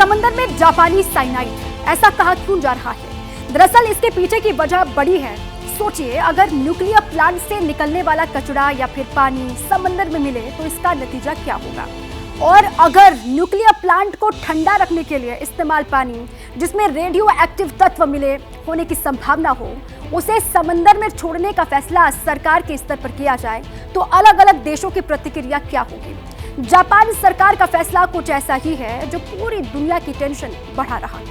समंदर में जापानी साइनाइड, ऐसा कहा क्यों जा रहा है? दरअसल इसके पीछे की वजह बड़ी है। सोचिए, अगर न्यूक्लियर प्लांट से निकलने वाला कचरा या फिर पानी समंदर में मिले तो इसका नतीजा क्या होगा? और अगर न्यूक्लियर प्लांट को ठंडा रखने के लिए इस्तेमाल पानी जिसमें रेडियो एक्टिव तत्व मिले होने की संभावना हो, उसे समंदर में छोड़ने का फैसला सरकार के स्तर पर किया जाए तो अलग अलग देशों की प्रतिक्रिया क्या होगी? जापान सरकार का फैसला कुछ ऐसा ही है जो पूरी दुनिया की टेंशन बढ़ा रहा है।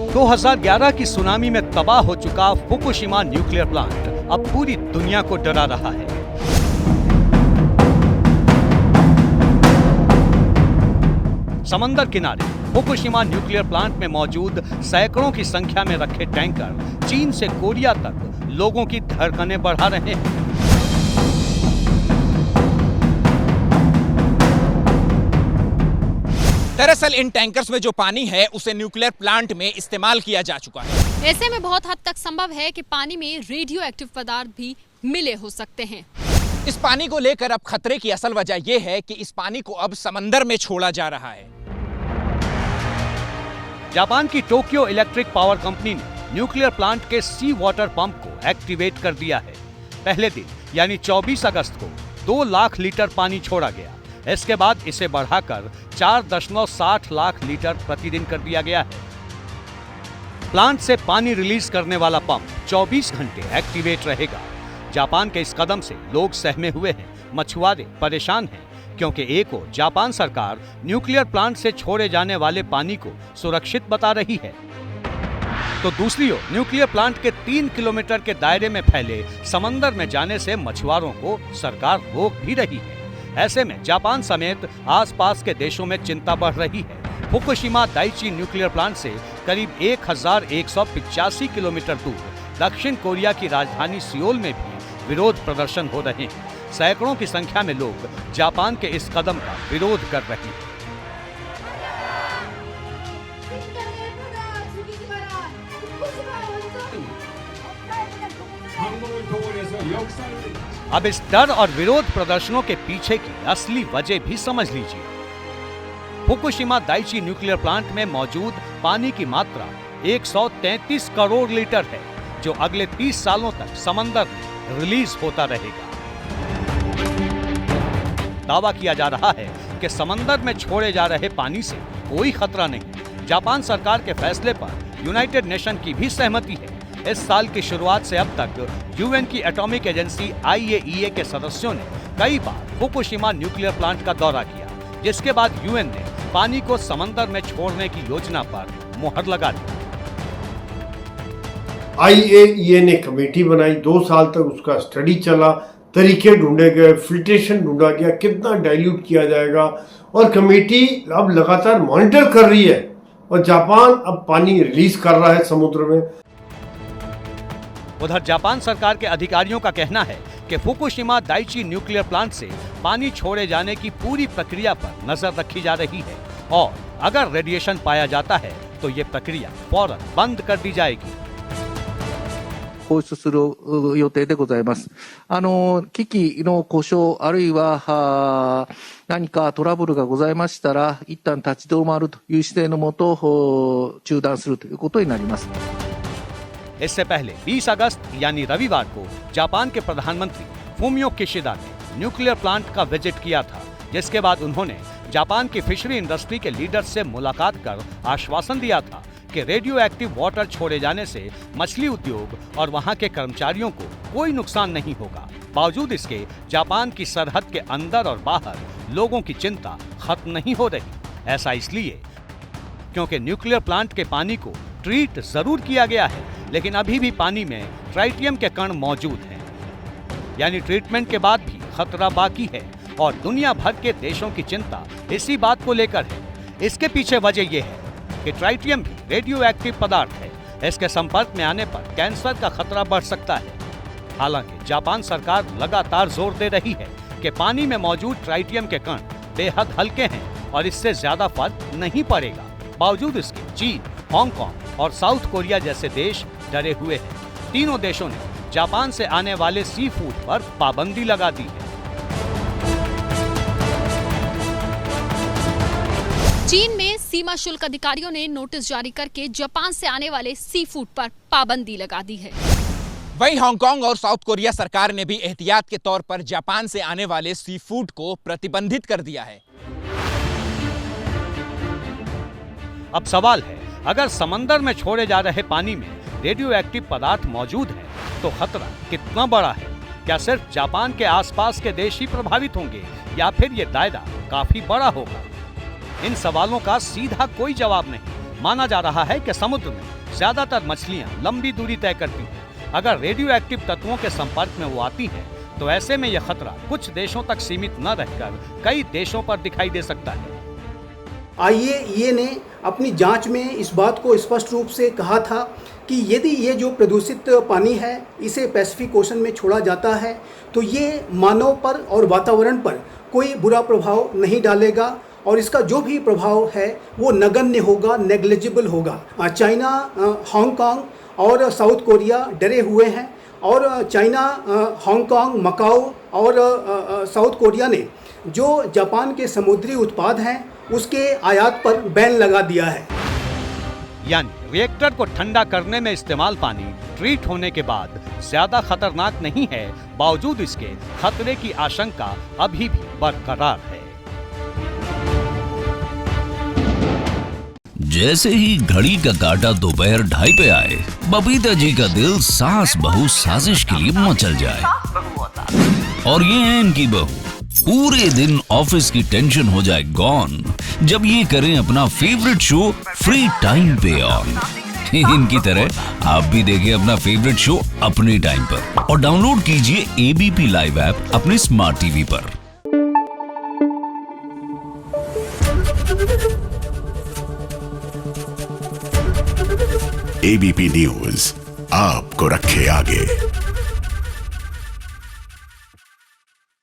– 2011 की सुनामी में तबाह हो चुका फुकुशिमा न्यूक्लियर प्लांट अब पूरी दुनिया को डरा रहा है। समंदर किनारे फुकुशिमा न्यूक्लियर प्लांट में मौजूद सैकड़ों की संख्या में रखे टैंकर चीन से कोरिया तक लोगों की धड़कनें बढ़ा रहे हैं। दरअसल इन टैंकर्स में जो पानी है उसे न्यूक्लियर प्लांट में इस्तेमाल किया जा चुका है। ऐसे में बहुत हद तक संभव है कि पानी में रेडियो एक्टिव पदार्थ भी मिले हो सकते हैं। इस पानी को लेकर अब खतरे की असल वजह यह है कि इस पानी को अब समंदर में छोड़ा जा रहा है। जापान की टोक्यो इलेक्ट्रिक पावर कंपनी ने न्यूक्लियर प्लांट के सी वाटर पंप को एक्टिवेट कर दिया है। पहले दिन यानी 24 अगस्त को 2 लाख लीटर पानी छोड़ा गया। इसके बाद इसे बढ़ाकर 4.60 लाख लीटर प्रतिदिन कर दिया गया है। प्लांट से पानी रिलीज करने वाला पंप 24 घंटे एक्टिवेट रहेगा। जापान के इस कदम से लोग सहमे हुए हैं, मछुआरे परेशान हैं, क्योंकि एक ओर जापान सरकार न्यूक्लियर प्लांट से छोड़े जाने वाले पानी को सुरक्षित बता रही है, तो दूसरी ओर न्यूक्लियर प्लांट के 3 किलोमीटर के दायरे में फैले समंदर में जाने से मछुआरों को सरकार रोक भी रही है। ऐसे में जापान समेत आसपास के देशों में चिंता बढ़ रही है। फुकुशिमा दाइची न्यूक्लियर प्लांट से करीब 1185 किलोमीटर दूर दक्षिण कोरिया की राजधानी सियोल में भी विरोध प्रदर्शन हो रहे हैं। सैकड़ों की संख्या में लोग जापान के इस कदम का विरोध कर रहे हैं। अब इस डर और विरोध प्रदर्शनों के पीछे की असली वजह भी समझ लीजिए। फुकुशिमा दाइची न्यूक्लियर प्लांट में मौजूद पानी की मात्रा 133 करोड़ लीटर है, जो अगले 30 सालों तक समंदर में रिलीज होता रहेगा। दावा किया जा रहा है कि समंदर में छोड़े जा रहे पानी से कोई खतरा नहीं। जापान सरकार के फैसले पर यूनाइटेड नेशन की भी सहमति है। इस साल की शुरुआत से अब तक यूएन की एटॉमिक एजेंसी IAEA के सदस्यों ने कई बार फुकुशिमा न्यूक्लियर प्लांट का दौरा किया, जिसके बाद यूएन ने पानी को समंदर में छोड़ने की योजना पर मुहर लगा दी। IAEA ने कमेटी बनाई, 2 साल तक उसका स्टडी चला, तरीके ढूंढे गए, फिल्ट्रेशन ढूंढा गया, कितना डाइल्यूट किया जाएगा, और कमेटी अब लगातार मॉनिटर कर रही है और जापान अब पानी रिलीज कर रहा है समुद्र में। उधर जापान सरकार के अधिकारियों का कहना है कि फुकुशिमा दाइची न्यूक्लियर प्लांट से पानी छोड़े जाने की पूरी प्रक्रिया पर नजर रखी जा रही है, और अगर रेडिएशन पाया जाता है तो ये प्रक्रिया फौरन बंद कर दी जाएगी। 放出する予定でございます。機器の故障あるいは何かトラブルがございましたら、一旦立ち止まるという姿勢のもと中断するということになります。 इससे पहले 20 अगस्त यानी रविवार को जापान के प्रधानमंत्री फूमियो किशिदा ने न्यूक्लियर प्लांट का विजिट किया था, जिसके बाद उन्होंने जापान की फिशरी इंडस्ट्री के लीडर से मुलाकात कर आश्वासन दिया था कि रेडियो एक्टिव वाटर छोड़े जाने से मछली उद्योग और वहां के कर्मचारियों को कोई नुकसान नहीं होगा। बावजूद इसके जापान की सरहद के अंदर और बाहर लोगों की चिंता खत्म नहीं हो रही। ऐसा इसलिए क्योंकि न्यूक्लियर प्लांट के पानी को ट्रीट जरूर किया गया है, लेकिन अभी भी पानी में ट्राइटियम के कण मौजूद हैं, यानी ट्रीटमेंट के बाद भी खतरा बाकी है, और दुनिया भर के देशों की चिंता इसी बात को लेकर है। इसके पीछे वजह यह है कि ट्राइटियम भी रेडियो एक्टिव पदार्थ है। इसके संपर्क में आने पर कैंसर का खतरा बढ़ सकता है। हालांकि जापान सरकार लगातार जोर दे रही है कि पानी में मौजूद ट्राइटियम के कण बेहद हल्के हैं और इससे ज्यादा फर्क नहीं पड़ेगा। बावजूद इसके चीन, हांगकांग और साउथ कोरिया जैसे देश डरे हुए हैं। तीनों देशों ने जापान से आने वाले सी फूड पर पाबंदी लगा दी है। चीन में सीमा शुल्क अधिकारियों ने नोटिस जारी करके जापान से आने वाले सी फूड पर पाबंदी लगा दी है। वहीं हांगकांग और साउथ कोरिया सरकार ने भी एहतियात के तौर पर जापान से आने वाले सी फूड को प्रतिबंधित कर दिया है। अब सवाल है, अगर समंदर में छोड़े जा रहे पानी में रेडियो एक्टिव पदार्थ मौजूद है तो खतरा कितना बड़ा है? क्या सिर्फ जापान के आसपास के देश ही प्रभावित होंगे या फिर ये दायरा काफी बड़ा होगा? इन सवालों का सीधा कोई जवाब नहीं। माना जा रहा है कि समुद्र में ज्यादातर मछलियां लंबी दूरी तय करती हैं। अगर रेडियो एक्टिव तत्वों के संपर्क में वो आती है तो ऐसे में यह खतरा कुछ देशों तक सीमित न रहकर कई देशों पर दिखाई दे सकता है। IAEA ने अपनी जांच में इस बात को स्पष्ट रूप से कहा था कि यदि ये जो प्रदूषित पानी है इसे पैसिफिक ओशन में छोड़ा जाता है तो ये मानव पर और वातावरण पर कोई बुरा प्रभाव नहीं डालेगा और इसका जो भी प्रभाव है वो नगण्य होगा, नेग्लिजिबल होगा। चाइना, हांगकांग और साउथ कोरिया डरे हुए हैं और चाइना, हांगकांग, मकाओ और साउथ कोरिया ने जो जापान के समुद्री उत्पाद हैं उसके आयात पर बैन लगा दिया है। यानी रिएक्टर को ठंडा करने में इस्तेमाल पानी ट्रीट होने के बाद ज्यादा खतरनाक नहीं है, बावजूद इसके खतरे की आशंका अभी भी बरकरार है। जैसे ही घड़ी का काटा दोपहर 2:30 पे आए, बबीता जी का दिल सास बहू साजिश के लिए मचल जाए। और ये है इनकी बहू, पूरे दिन ऑफिस की टेंशन हो जाए गॉन जब ये करें अपना फेवरेट शो फ्री टाइम पे ऑन। इनकी तरह आप भी देखें अपना फेवरेट शो अपने टाइम पर और डाउनलोड कीजिए ABP लाइव ऐप अपने स्मार्ट टीवी पर। ABP न्यूज आपको रखे आगे।